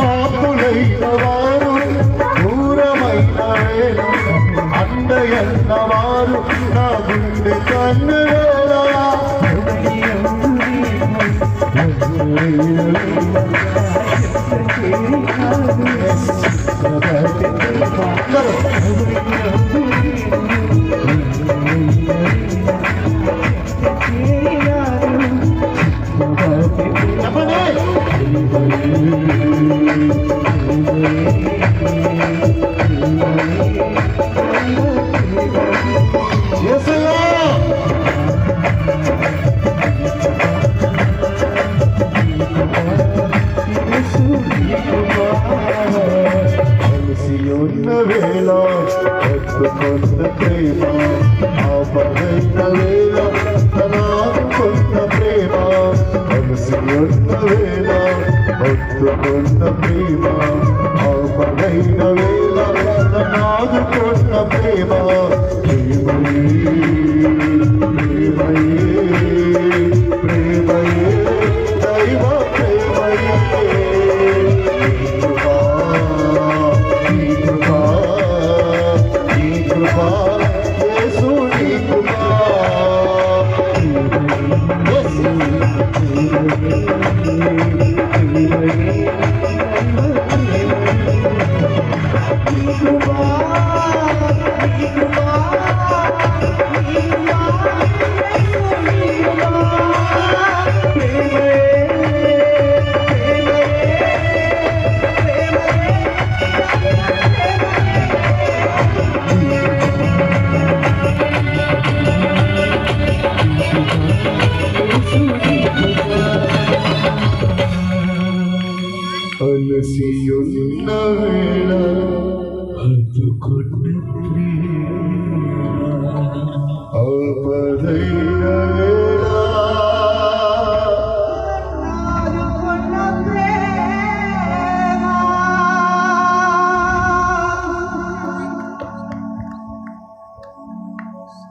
ఆపులైన వారు దూరమైన వేళ అండయన్న వారు నా గుండె కన్నువేళ వేళ కొత్త ప్రేమ ఆపదైన వేళ తనాదుకున్న ప్రేమ కలిసి ఉన్న వేళ కొత్త ప్రేమ ఆపదైన వేళ తనాదుకున్న ప్రేమ ప్రేమయే ప్రేమయే ప్రేమయే దైవ ప్రేమయే అలసియున్న వేళ హత్తుకున్న ఆపదైన వేళ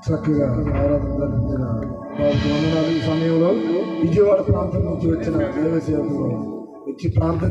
చక్కగా ఆరాధన ఈ సమయంలో విజయవాడ ప్రాంతం నుంచి వచ్చిన దైవ సేవకులు వచ్చి ప్రార్థన